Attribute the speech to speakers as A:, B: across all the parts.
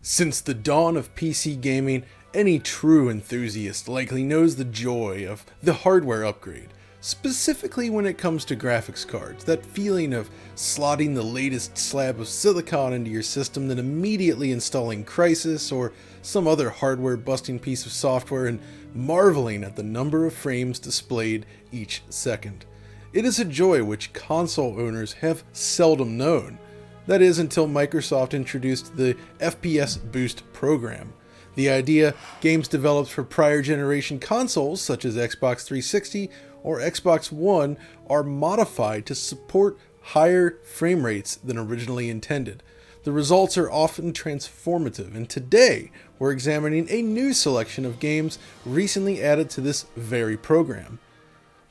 A: Since the dawn of PC gaming, any true enthusiast likely knows the joy of the hardware upgrade, specifically when it comes to graphics cards, that feeling of slotting the latest slab of silicon into your system, then immediately installing Crysis or some other hardware busting piece of software and marveling at the number of frames displayed each second. It is a joy which console owners have seldom known. That is until Microsoft introduced the FPS Boost program. The idea, games developed for prior generation consoles such as Xbox 360 or Xbox One are modified to support higher frame rates than originally intended. The results are often transformative, and today we're examining a new selection of games recently added to this very program.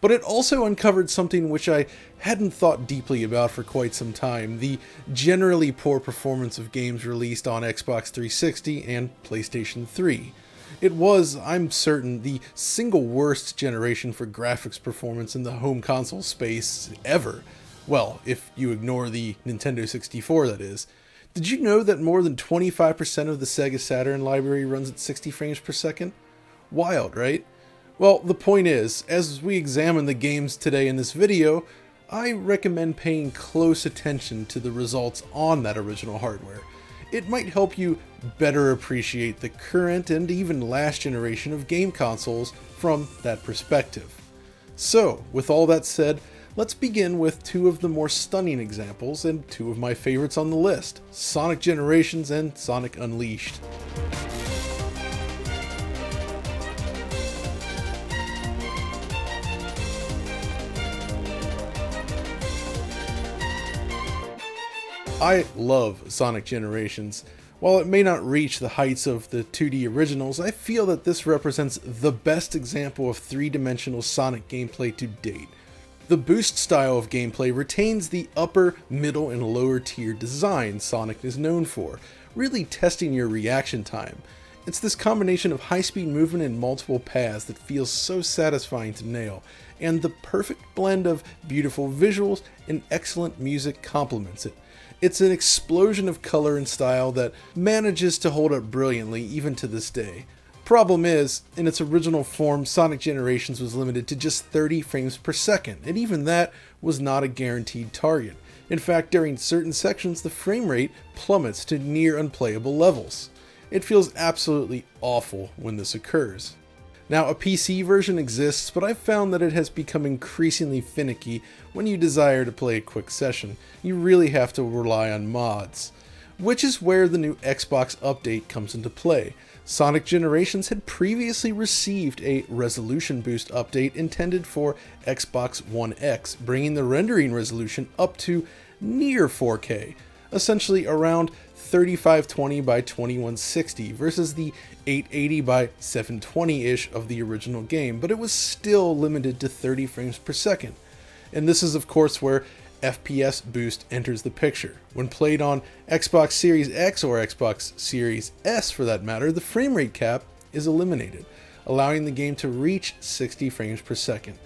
A: But it also uncovered something which I hadn't thought deeply about for quite some time: the generally poor performance of games released on Xbox 360 and PlayStation 3. It was, I'm certain, the single worst generation for graphics performance in the home console space ever. Well, if you ignore the Nintendo 64, that is. Did you know that more than 25% of the Sega Saturn library runs at 60 frames per second? Wild, right? Well, the point is, as we examine the games today in this video, I recommend paying close attention to the results on that original hardware. It might help you better appreciate the current and even last generation of game consoles from that perspective. So, with all that said, let's begin with two of the more stunning examples and two of my favorites on the list: Sonic Generations and Sonic Unleashed. I love Sonic Generations. While it may not reach the heights of the 2D originals, I feel that this represents the best example of three-dimensional Sonic gameplay to date. The Boost style of gameplay retains the upper, middle, and lower tier design Sonic is known for, really testing your reaction time. It's this combination of high-speed movement and multiple paths that feels so satisfying to nail, and the perfect blend of beautiful visuals and excellent music complements it. It's an explosion of color and style that manages to hold up brilliantly even to this day. Problem is, in its original form, Sonic Generations was limited to just 30 frames per second, and even that was not a guaranteed target. In fact, during certain sections, the frame rate plummets to near unplayable levels. It feels absolutely awful when this occurs. Now, a PC version exists, but I've found that it has become increasingly finicky when you desire to play a quick session. You really have to rely on mods, which is where the new Xbox update comes into play. Sonic Generations had previously received a resolution boost update intended for Xbox One X, bringing the rendering resolution up to near 4K, essentially around 3520 by 2160 versus the 880 by 720-ish of the original game, but it was still limited to 30 frames per second. And this is of course where FPS Boost enters the picture. When played on Xbox Series X or Xbox Series S for that matter, the frame rate cap is eliminated, allowing the game to reach 60 frames per second.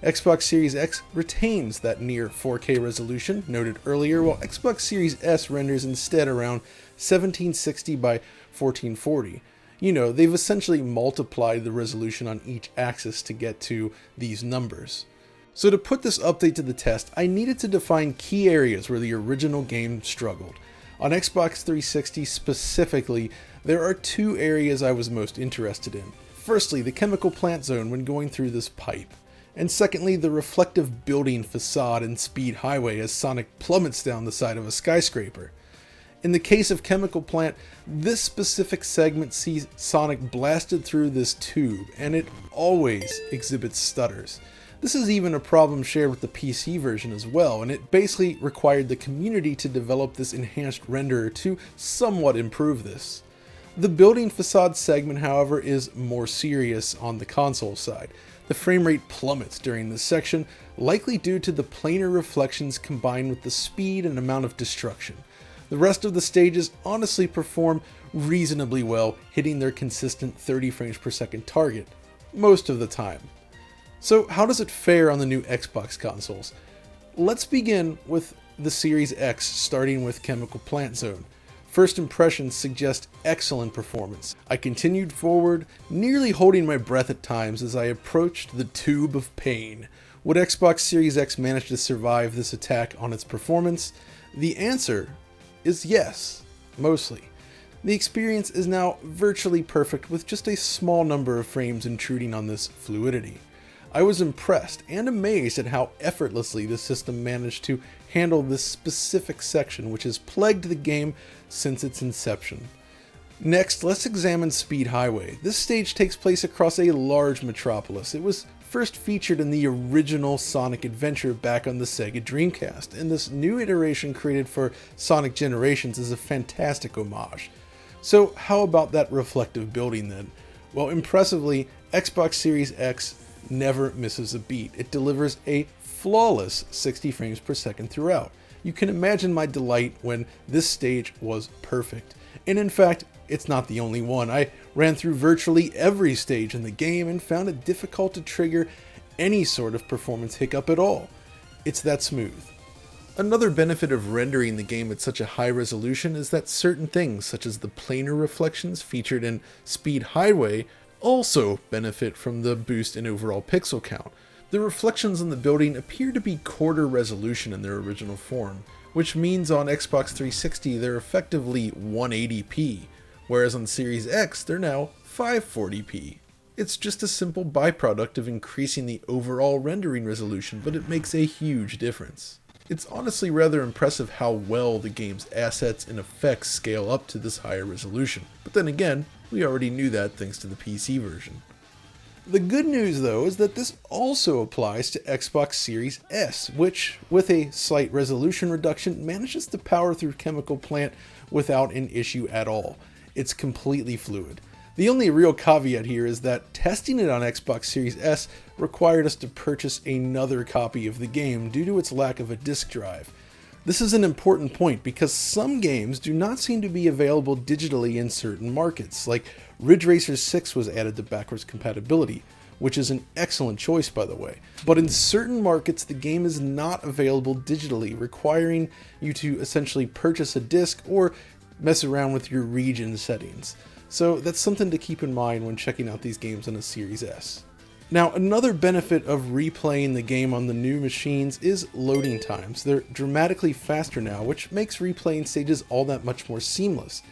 A: Xbox Series X retains that near 4K resolution noted earlier, while Xbox Series S renders instead around 1760 by 1440. You know, they've essentially multiplied the resolution on each axis to get to these numbers. So to put this update to the test, I needed to define key areas where the original game struggled. On Xbox 360 specifically, there are two areas I was most interested in. Firstly, the chemical plant zone when going through this pipe. And secondly, the reflective building facade and speed highway as Sonic plummets down the side of a skyscraper. In the case of Chemical Plant, this specific segment sees Sonic blasted through this tube, and it always exhibits stutters. This is even a problem shared with the PC version as well, and it basically required the community to develop this enhanced renderer to somewhat improve this. The building facade segment, however, is more serious on the console side. The frame rate plummets during this section, likely due to the planar reflections combined with the speed and amount of destruction. The rest of the stages honestly perform reasonably well, hitting their consistent 30 frames per second target, most of the time. So how does it fare on the new Xbox consoles? Let's begin with the Series X, starting with Chemical Plant Zone. First impressions suggest excellent performance. I continued forward, nearly holding my breath at times as I approached the tube of pain. Would Xbox Series X manage to survive this attack on its performance? The answer is yes, mostly. The experience is now virtually perfect with just a small number of frames intruding on this fluidity. I was impressed and amazed at how effortlessly the system managed to handle this specific section which has plagued the game since its inception. Next, let's examine Speed Highway. This stage takes place across a large metropolis. It was first featured in the original Sonic Adventure back on the Sega Dreamcast, and this new iteration created for Sonic Generations is a fantastic homage. So how about that reflective building then? Well, impressively, Xbox Series X never misses a beat. It delivers a flawless 60 frames per second throughout. You can imagine my delight when this stage was perfect. And in fact, it's not the only one. I ran through virtually every stage in the game and found it difficult to trigger any sort of performance hiccup at all. It's that smooth. Another benefit of rendering the game at such a high resolution is that certain things, such as the planar reflections featured in Speed Highway, also benefit from the boost in overall pixel count. The reflections on the building appear to be quarter resolution in their original form, which means on Xbox 360 they're effectively 180p, whereas on Series X they're now 540p. It's just a simple byproduct of increasing the overall rendering resolution, but it makes a huge difference. It's honestly rather impressive how well the game's assets and effects scale up to this higher resolution, but then again, we already knew that thanks to the PC version. The good news though is that this also applies to Xbox Series S, which, with a slight resolution reduction, manages to power through Chemical Plant without an issue at all. It's completely fluid. The only real caveat here is that testing it on Xbox Series S required us to purchase another copy of the game due to its lack of a disk drive. This is an important point because some games do not seem to be available digitally in certain markets, like Ridge Racer 6 was added to backwards compatibility, which is an excellent choice by the way. But in certain markets the game is not available digitally, requiring you to essentially purchase a disc or mess around with your region settings. So that's something to keep in mind when checking out these games on a Series S. Now, another benefit of replaying the game on the new machines is loading times. They're dramatically faster now, which makes replaying stages all that much more seamless.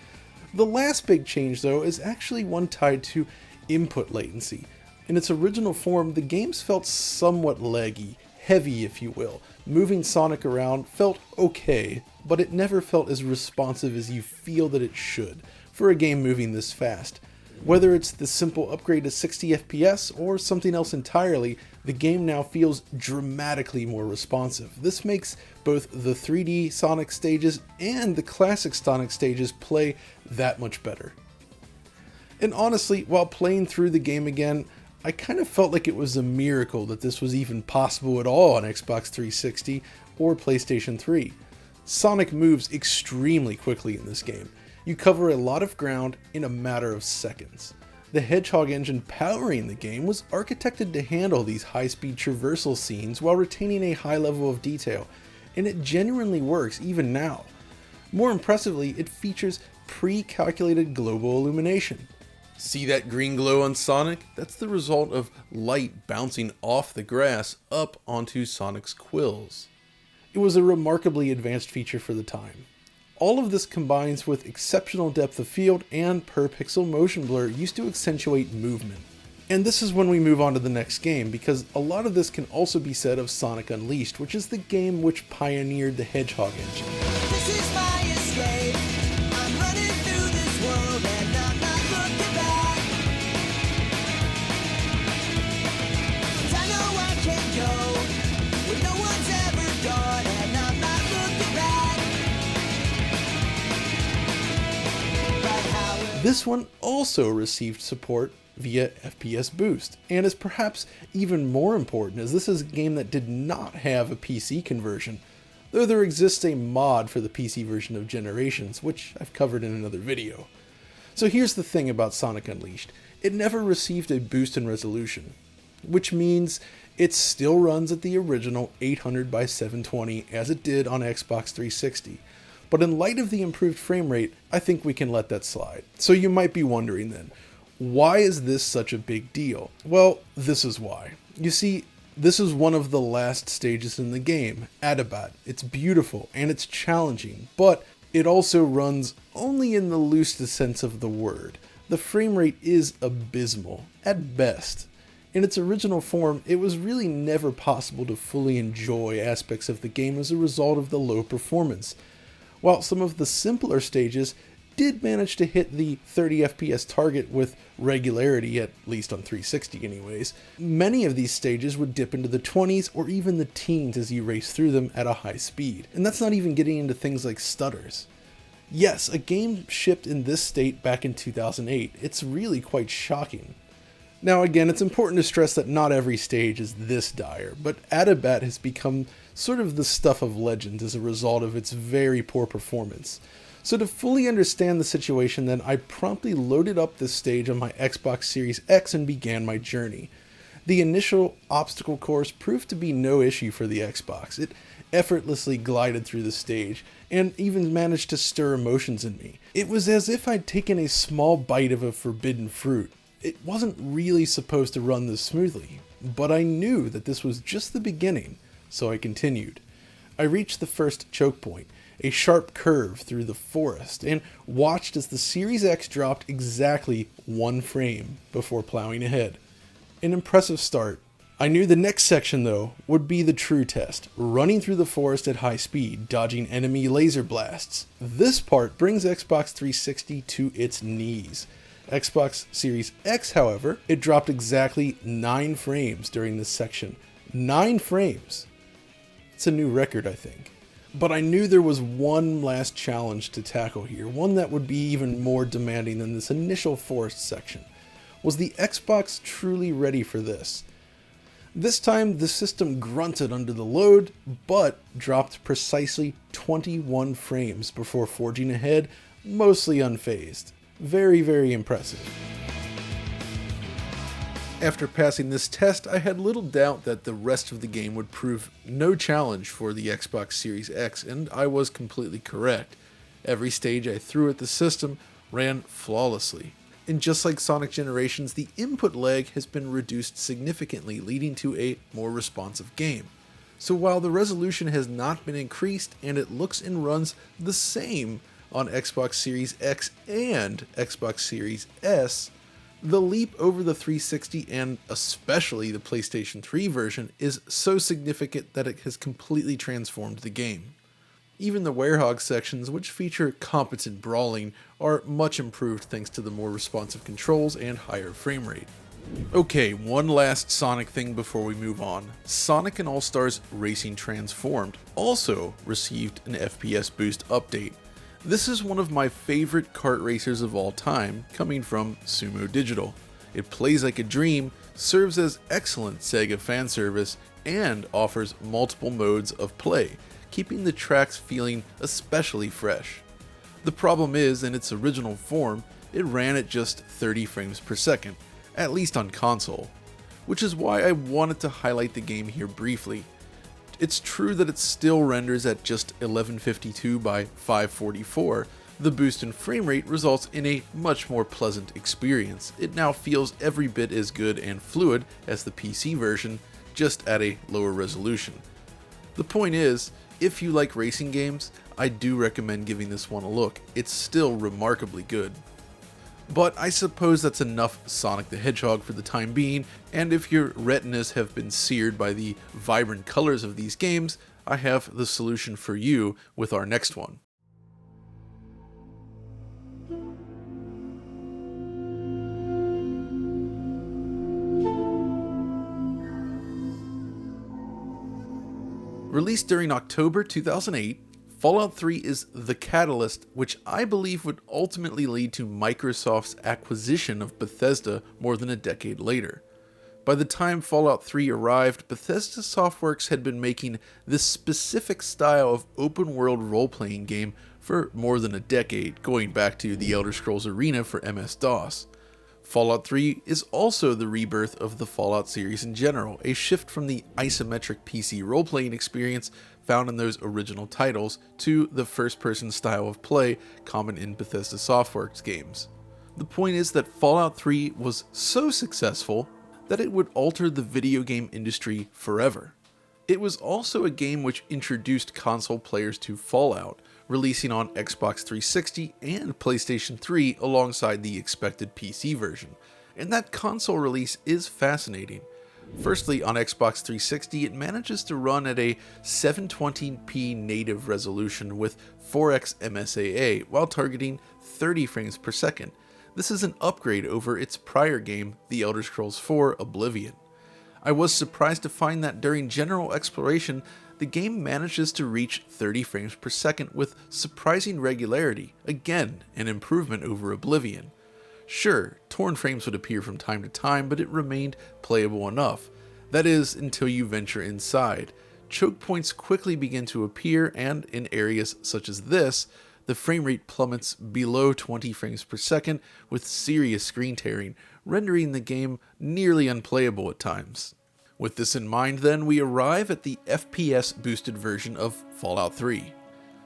A: The last big change, though, is actually one tied to input latency. In its original form, the games felt somewhat laggy, heavy if you will. Moving Sonic around felt okay, but it never felt as responsive as you feel that it should for a game moving this fast. Whether it's the simple upgrade to 60 FPS or something else entirely, the game now feels dramatically more responsive. This makes both the 3D Sonic stages and the classic Sonic stages play that much better. And honestly, while playing through the game again, I kind of felt like it was a miracle that this was even possible at all on Xbox 360 or PlayStation 3. Sonic moves extremely quickly in this game. You cover a lot of ground in a matter of seconds. The Hedgehog engine powering the game was architected to handle these high-speed traversal scenes while retaining a high level of detail, and it genuinely works even now. More impressively, it features pre-calculated global illumination. See that green glow on Sonic? That's the result of light bouncing off the grass up onto Sonic's quills. It was a remarkably advanced feature for the time. All of this combines with exceptional depth of field and per pixel motion blur used to accentuate movement. And this is when we move on to the next game, because a lot of this can also be said of Sonic Unleashed, which is the game which pioneered the Hedgehog engine.
B: This is my escape. I'm running through this world and I'm not looking back. 'Cause I know I can go where no one's ever gone and I'm not looking back. But how
A: This one also received support via FPS Boost, and is perhaps even more important as this is a game that did not have a PC conversion, though there exists a mod for the PC version of Generations, which I've covered in another video. So here's the thing about Sonic Unleashed. It never received a boost in resolution, which means it still runs at the original 800 by 720 as it did on Xbox 360. but in light of the improved frame rate, I think we can let that slide. So you might be wondering then, why is this such a big deal? Well, this is why. You see, this is one of the last stages in the game, Adabat. It's beautiful and it's challenging, but it also runs only in the loosest sense of the word. The frame rate is abysmal, at best. In its original form, it was really never possible to fully enjoy aspects of the game as a result of the low performance. While some of the simpler stages did manage to hit the 30 FPS target with regularity, at least on 360 anyways, many of these stages would dip into the 20s or even the teens as you race through them at a high speed. And that's not even getting into things like stutters. Yes, a game shipped in this state back in 2008. It's really quite shocking. Now again, it's important to stress that not every stage is this dire, but Adabat has become sort of the stuff of legend as a result of its very poor performance. So to fully understand the situation then, I promptly loaded up this stage on my Xbox Series X and began my journey. The initial obstacle course proved to be no issue for the Xbox. It effortlessly glided through the stage, and even managed to stir emotions in me. It was as if I'd taken a small bite of a forbidden fruit. It wasn't really supposed to run this smoothly, but I knew that this was just the beginning, so I continued. I reached the first choke point, a sharp curve through the forest, and watched as the Series X dropped exactly 1 frame before plowing ahead. An impressive start. I knew the next section, though, would be the true test, running through the forest at high speed, dodging enemy laser blasts. This part brings Xbox 360 to its knees. Xbox Series X, however, it dropped exactly 9 frames during this section. 9 frames! It's a new record, I think. But I knew there was one last challenge to tackle here, one that would be even more demanding than this initial forest section. Was the Xbox truly ready for this? This time, the system grunted under the load, but dropped precisely 21 frames before forging ahead, mostly unfazed. Very, very impressive. After passing this test, I had little doubt that the rest of the game would prove no challenge for the Xbox Series X, and I was completely correct. Every stage I threw at the system ran flawlessly. And just like Sonic Generations, the input lag has been reduced significantly, leading to a more responsive game. So while the resolution has not been increased and it looks and runs the same on Xbox Series X and Xbox Series S, the leap over the 360 and especially the PlayStation 3 version is so significant that it has completely transformed the game. Even the Werehog sections, which feature competent brawling, are much improved thanks to the more responsive controls and higher frame rate. Okay, one last Sonic thing before we move on. Sonic and All-Stars Racing Transformed also received an FPS Boost update. This is one of my favorite kart racers of all time, coming from Sumo Digital. It plays like a dream, serves as excellent Sega fan service, and offers multiple modes of play, keeping the tracks feeling especially fresh. The problem is, in its original form, it ran at just 30 frames per second, at least on console, which is why I wanted to highlight the game here briefly. It's true that it still renders at just 1152 by 544. The boost in frame rate results in a much more pleasant experience. It now feels every bit as good and fluid as the PC version, just at a lower resolution. The point is, if you like racing games, I do recommend giving this one a look. It's still remarkably good. But I suppose that's enough Sonic the Hedgehog for the time being, and if your retinas have been seared by the vibrant colors of these games, I have the solution for you with our next one. Released during October 2008, Fallout 3 is the catalyst which I believe would ultimately lead to Microsoft's acquisition of Bethesda more than a decade later. By the time Fallout 3 arrived, Bethesda Softworks had been making this specific style of open-world role-playing game for more than a decade, going back to The Elder Scrolls Arena for MS-DOS. Fallout 3 is also the rebirth of the Fallout series in general, a shift from the isometric PC role-playing experience found in those original titles to the first-person style of play common in Bethesda Softworks games. The point is that Fallout 3 was so successful that it would alter the video game industry forever. It was also a game which introduced console players to Fallout, releasing on Xbox 360 and PlayStation 3 alongside the expected PC version, and that console release is fascinating. Firstly, on Xbox 360, it manages to run at a 720p native resolution with 4x MSAA while targeting 30 frames per second. This is an upgrade over its prior game, The Elder Scrolls IV: Oblivion. I was surprised to find that during general exploration, the game manages to reach 30 frames per second with surprising regularity, again, an improvement over Oblivion. Sure, torn frames would appear from time to time, but it remained playable enough. That is, until you venture inside. Choke points quickly begin to appear, and in areas such as this, the frame rate plummets below 20 frames per second with serious screen tearing, rendering the game nearly unplayable at times. With this in mind then, we arrive at the FPS boosted version of Fallout 3.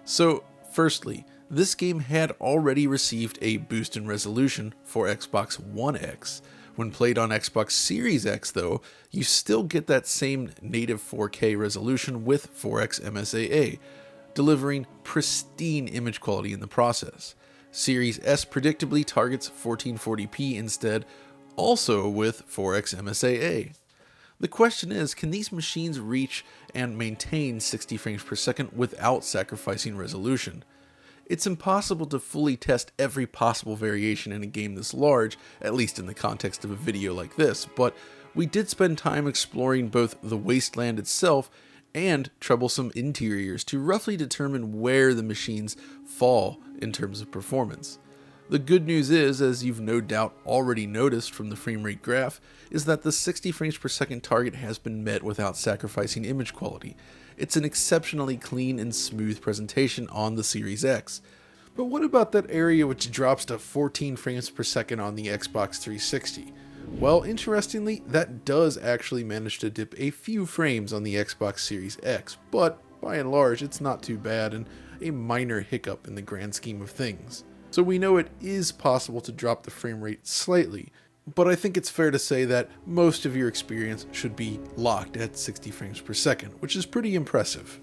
A: So, firstly, this game had already received a boost in resolution for Xbox One X. When played on Xbox Series X though, you still get that same native 4K resolution with 4x MSAA, delivering pristine image quality in the process. Series S predictably targets 1440p instead, also with 4x MSAA. The question is, can these machines reach and maintain 60 frames per second without sacrificing resolution? It's impossible to fully test every possible variation in a game this large, at least in the context of a video like this, but we did spend time exploring both the wasteland itself and troublesome interiors to roughly determine where the machines fall in terms of performance. The good news is, as you've no doubt already noticed from the frame rate graph, is that the 60 frames per second target has been met without sacrificing image quality. It's an exceptionally clean and smooth presentation on the Series X. But what about that area which drops to 14 frames per second on the Xbox 360? Well, interestingly, that does actually manage to dip a few frames on the Xbox Series X, but by and large it's not too bad and a minor hiccup in the grand scheme of things. So we know it is possible to drop the frame rate slightly, but I think it's fair to say that most of your experience should be locked at 60 frames per second, which is pretty impressive.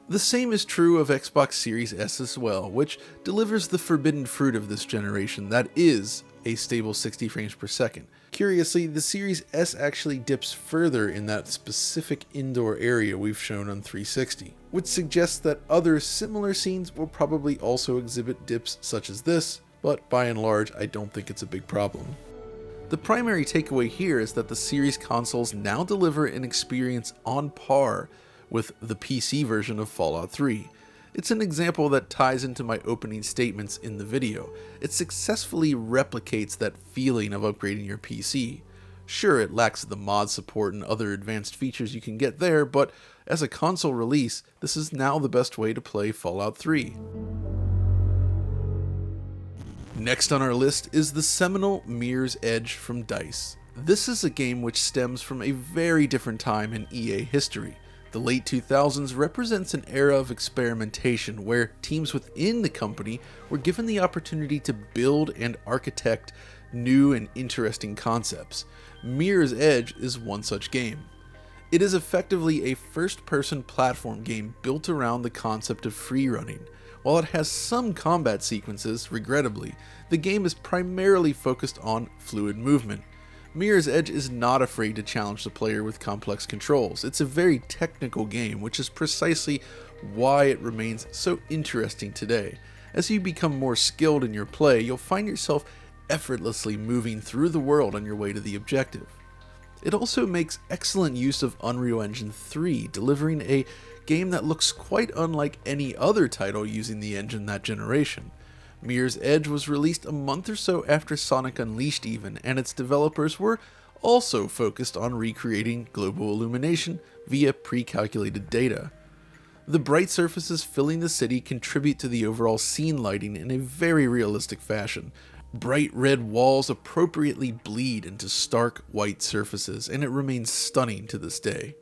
A: The same is true of Xbox Series S as well, which delivers the forbidden fruit of this generation, that is, a stable 60 frames per second. Curiously, the Series S actually dips further in that specific indoor area we've shown on 360, which suggests that other similar scenes will probably also exhibit dips such as this, but by and large, I don't think it's a big problem. The primary takeaway here is that the Series consoles now deliver an experience on par with the PC version of Fallout 3. It's an example that ties into my opening statements in the video. It successfully replicates that feeling of upgrading your PC. Sure, it lacks the mod support and other advanced features you can get there, but as a console release, this is now the best way to play Fallout 3. Next on our list is the seminal Mirror's Edge from DICE. This is a game which stems from a very different time in EA history. The late 2000s represents an era of experimentation where teams within the company were given the opportunity to build and architect new and interesting concepts. Mirror's Edge is one such game. It is effectively a first-person platform game built around the concept of free-running. While it has some combat sequences, regrettably, the game is primarily focused on fluid movement. Mirror's Edge is not afraid to challenge the player with complex controls. It's a very technical game, which is precisely why it remains so interesting today. As you become more skilled in your play, you'll find yourself effortlessly moving through the world on your way to the objective. It also makes excellent use of Unreal Engine 3, delivering a game that looks quite unlike any other title using the engine that generation. Mirror's Edge was released a month or so after Sonic Unleashed even, and its developers were also focused on recreating global illumination via pre-calculated data. The bright surfaces filling the city contribute to the overall scene lighting in a very realistic fashion. Bright red walls appropriately bleed into stark white surfaces, and it remains stunning to this day.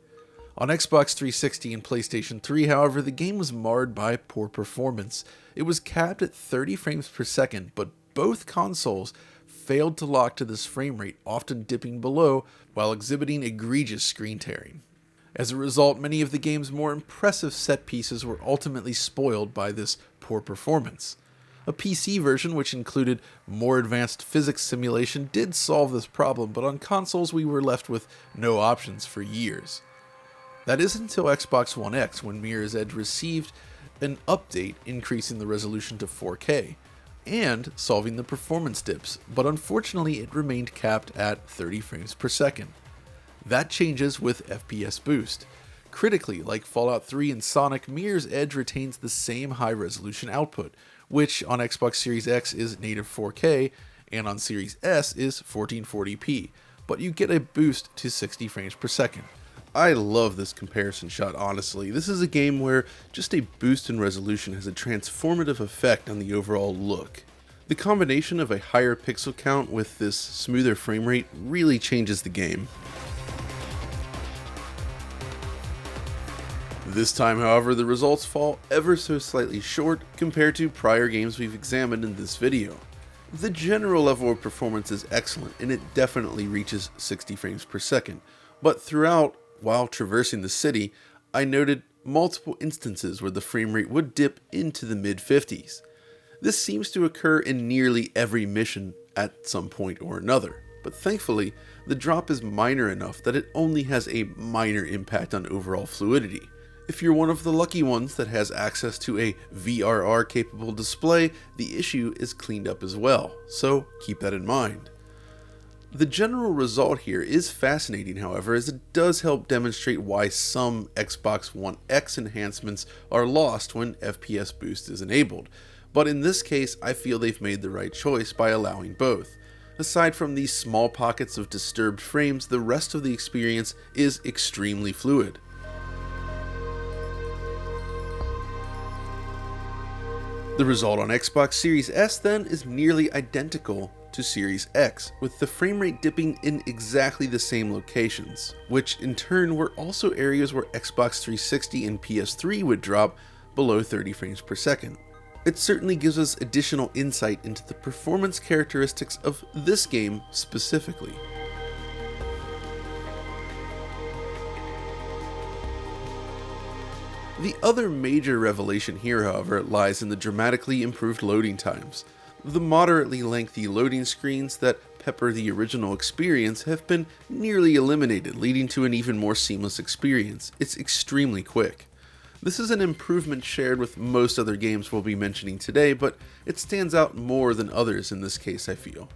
A: On Xbox 360 and PlayStation 3, however, the game was marred by poor performance. It was capped at 30 frames per second, but both consoles failed to lock to this frame rate, often dipping below while exhibiting egregious screen tearing. As a result, many of the game's more impressive set pieces were ultimately spoiled by this poor performance. A PC version, which included more advanced physics simulation, did solve this problem, but on consoles we were left with no options for years. That is until Xbox One X, when Mirror's Edge received an update increasing the resolution to 4K and solving the performance dips, but unfortunately it remained capped at 30 frames per second. That changes with FPS Boost. Critically, like Fallout 3 and Sonic, Mirror's Edge retains the same high resolution output, which on Xbox Series X is native 4K and on Series S is 1440p, but you get a boost to 60 frames per second. I love this comparison shot, honestly. This is a game where just a boost in resolution has a transformative effect on the overall look. The combination of a higher pixel count with this smoother frame rate really changes the game. This time, however, the results fall ever so slightly short compared to prior games we've examined in this video. The general level of performance is excellent, and it definitely reaches 60 frames per second, but throughout, while traversing the city, I noted multiple instances where the frame rate would dip into the mid-50s. This seems to occur in nearly every mission at some point or another, but thankfully, the drop is minor enough that it only has a minor impact on overall fluidity. If you're one of the lucky ones that has access to a VRR capable display, the issue is cleaned up as well, so keep that in mind. The general result here is fascinating, however, as it does help demonstrate why some Xbox One X enhancements are lost when FPS Boost is enabled, but in this case I feel they've made the right choice by allowing both. Aside from these small pockets of disturbed frames, the rest of the experience is extremely fluid. The result on Xbox Series S then is nearly identical to Series X, with the frame rate dipping in exactly the same locations, which in turn were also areas where Xbox 360 and PS3 would drop below 30 frames per second. It certainly gives us additional insight into the performance characteristics of this game specifically. The other major revelation here, however, lies in the dramatically improved loading times. The moderately lengthy loading screens that pepper the original experience have been nearly eliminated, leading to an even more seamless experience. It's extremely quick. This is an improvement shared with most other games we'll be mentioning today, but it stands out more than others in this case, I feel.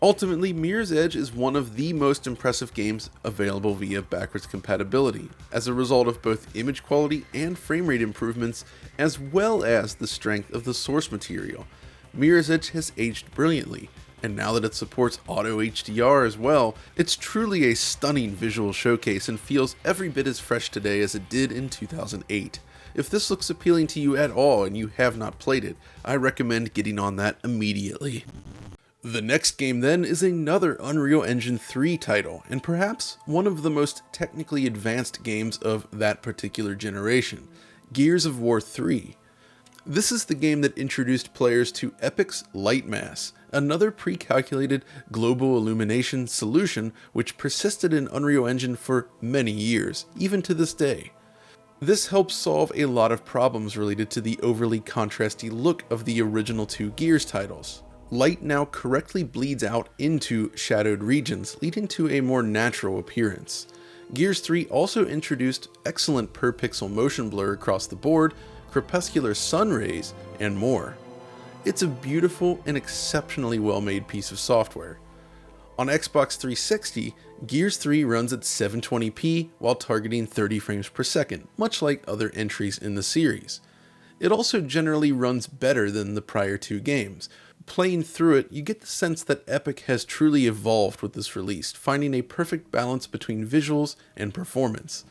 A: Ultimately, Mirror's Edge is one of the most impressive games available via backwards compatibility, as a result of both image quality and frame rate improvements, as well as the strength of the source material. Mirror's Edge has aged brilliantly, and now that it supports auto HDR as well, it's truly a stunning visual showcase and feels every bit as fresh today as it did in 2008. If this looks appealing to you at all and you have not played it, I recommend getting on that immediately. The next game then is another Unreal Engine 3 title, and perhaps one of the most technically advanced games of that particular generation, Gears of War 3. This is the game that introduced players to Epic's Lightmass, another pre-calculated global illumination solution which persisted in Unreal Engine for many years, even to this day. This helps solve a lot of problems related to the overly contrasty look of the original two Gears titles. Light now correctly bleeds out into shadowed regions, leading to a more natural appearance. Gears 3 also introduced excellent per-pixel motion blur across the board, crepuscular sun rays, and more. It's a beautiful and exceptionally well-made piece of software. On Xbox 360, Gears 3 runs at 720p while targeting 30 frames per second, much like other entries in the series. It also generally runs better than the prior two games. Playing through it, you get the sense that Epic has truly evolved with this release, finding a perfect balance between visuals and performance.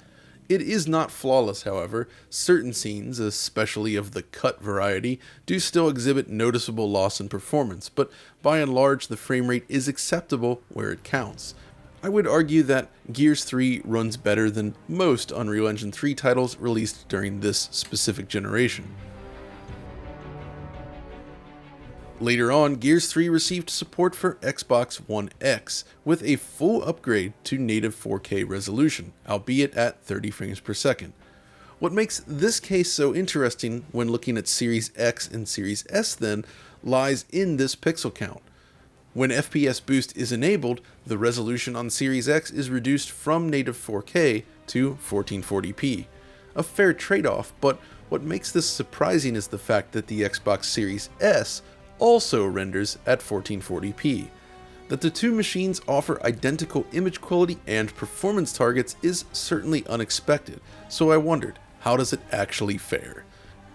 A: It is not flawless, however. Certain scenes, especially of the cut variety, do still exhibit noticeable loss in performance, but by and large the frame rate is acceptable where it counts. I would argue that Gears 3 runs better than most Unreal Engine 3 titles released during this specific generation. Later on, Gears 3 received support for Xbox One X, with a full upgrade to native 4K resolution, albeit at 30 frames per second. What makes this case so interesting when looking at Series X and Series S then lies in this pixel count. When FPS Boost is enabled, the resolution on Series X is reduced from native 4K to 1440p. A fair trade-off, but what makes this surprising is the fact that the Xbox Series S also renders at 1440p. That the two machines offer identical image quality and performance targets is certainly unexpected, so I wondered, how does it actually fare?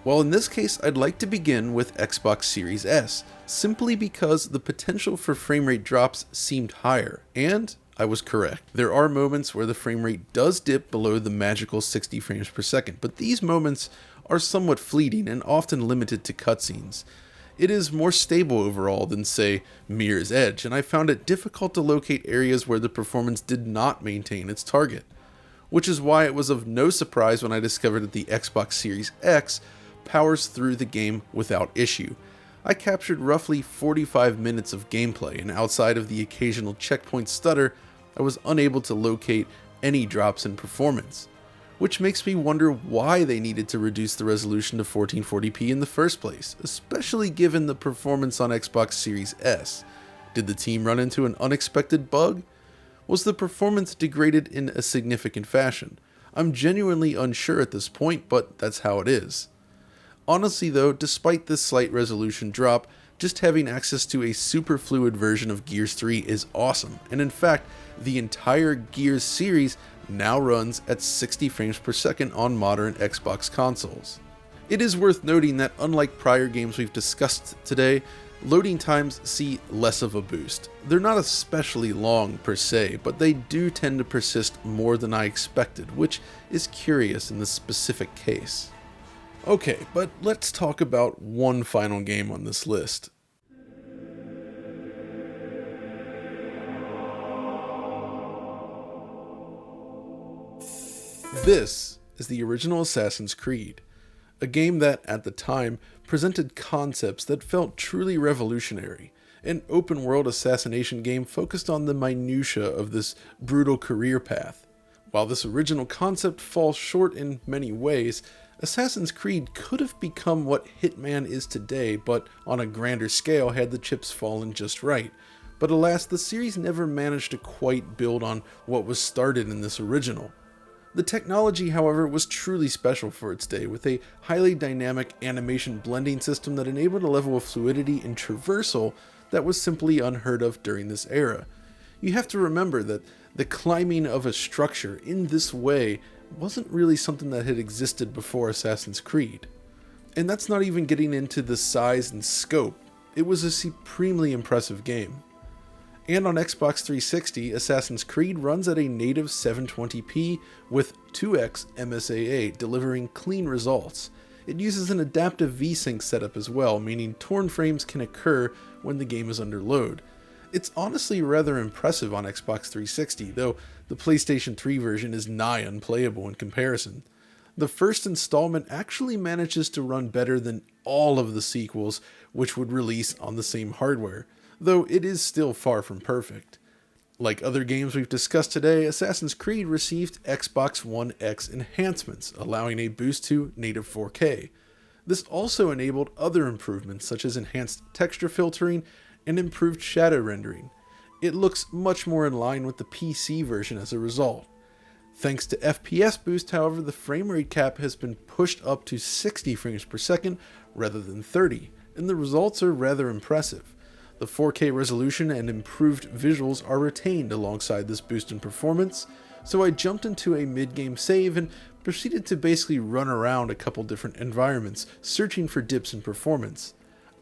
A: Well, in this case, I'd like to begin with Xbox Series S, simply because the potential for frame rate drops seemed higher, and I was correct. There are moments where the frame rate does dip below the magical 60 frames per second, but these moments are somewhat fleeting and often limited to cutscenes. It is more stable overall than, say, Mirror's Edge, and I found it difficult to locate areas where the performance did not maintain its target. Which is why it was of no surprise when I discovered that the Xbox Series X powers through the game without issue. I captured roughly 45 minutes of gameplay, and outside of the occasional checkpoint stutter, I was unable to locate any drops in performance. Which makes me wonder why they needed to reduce the resolution to 1440p in the first place, especially given the performance on Xbox Series S. Did the team run into an unexpected bug? Was the performance degraded in a significant fashion? I'm genuinely unsure at this point, but that's how it is. Honestly though, despite this slight resolution drop, just having access to a super fluid version of Gears 3 is awesome, and in fact, the entire Gears series now runs at 60 frames per second on modern Xbox consoles. It is worth noting that unlike prior games we've discussed today, loading times see less of a boost. They're not especially long per se, but they do tend to persist more than I expected, which is curious in this specific case. Okay, but let's talk about one final game on this list. This is the original Assassin's Creed, a game that, at the time, presented concepts that felt truly revolutionary, an open-world assassination game focused on the minutiae of this brutal career path. While this original concept falls short in many ways, Assassin's Creed could have become what Hitman is today, but on a grander scale had the chips fallen just right. But alas, the series never managed to quite build on what was started in this original. The technology, however, was truly special for its day, with a highly dynamic animation blending system that enabled a level of fluidity and traversal that was simply unheard of during this era. You have to remember that the climbing of a structure in this way wasn't really something that had existed before Assassin's Creed. And that's not even getting into the size and scope. It was a supremely impressive game. And on Xbox 360, Assassin's Creed runs at a native 720p with 2x MSAA, delivering clean results. It uses an adaptive VSync setup as well, meaning torn frames can occur when the game is under load. It's honestly rather impressive on Xbox 360, though the PlayStation 3 version is nigh unplayable in comparison. The first installment actually manages to run better than all of the sequels, which would release on the same hardware, though it is still far from perfect. Like other games we've discussed today, Assassin's Creed received Xbox One X enhancements, allowing a boost to native 4K. This also enabled other improvements such as enhanced texture filtering and improved shadow rendering. It looks much more in line with the PC version as a result. Thanks to FPS Boost, however, the frame rate cap has been pushed up to 60 frames per second rather than 30, and the results are rather impressive. The 4K resolution and improved visuals are retained alongside this boost in performance, so I jumped into a mid-game save and proceeded to basically run around a couple different environments, searching for dips in performance.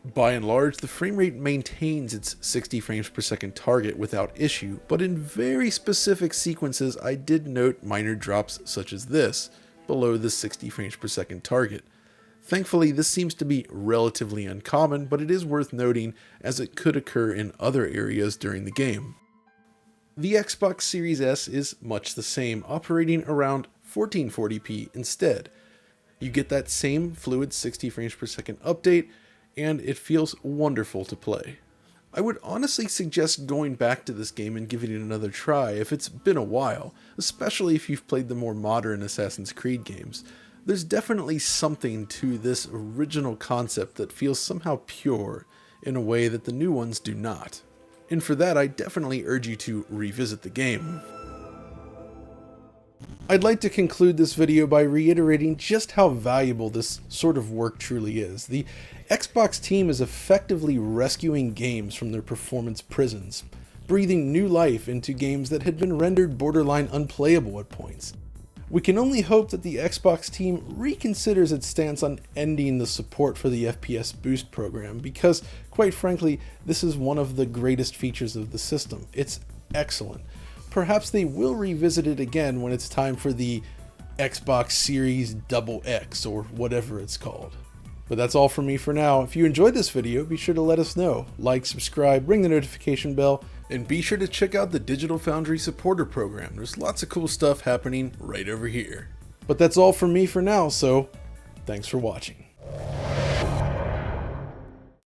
A: By and large, the frame rate maintains its 60 frames per second target without issue, but in very specific sequences I did note minor drops such as this, below the 60 frames per second target. Thankfully, this seems to be relatively uncommon, but it is worth noting as it could occur in other areas during the game. The Xbox Series S is much the same, operating around 1440p instead. You get that same fluid 60 frames per second update, and it feels wonderful to play. I would honestly suggest going back to this game and giving it another try if it's been a while, especially if you've played the more modern Assassin's Creed games. There's definitely something to this original concept that feels somehow pure in a way that the new ones do not. And for that, I definitely urge you to revisit the game. I'd like to conclude this video by reiterating just how valuable this sort of work truly is. The Xbox team is effectively rescuing games from their performance prisons, breathing new life into games that had been rendered borderline unplayable at points. We can only hope that the Xbox team reconsiders its stance on ending the support for the FPS Boost program, because, quite frankly, this is one of the greatest features of the system. It's excellent. Perhaps they will revisit it again when it's time for the Xbox Series XX or whatever it's called. But that's all from me for now. If you enjoyed this video, be sure to let us know. Like, subscribe, ring the notification bell, and be sure to check out the Digital Foundry supporter program. There's lots of cool stuff happening right over here. But that's all from me for now, so thanks for watching.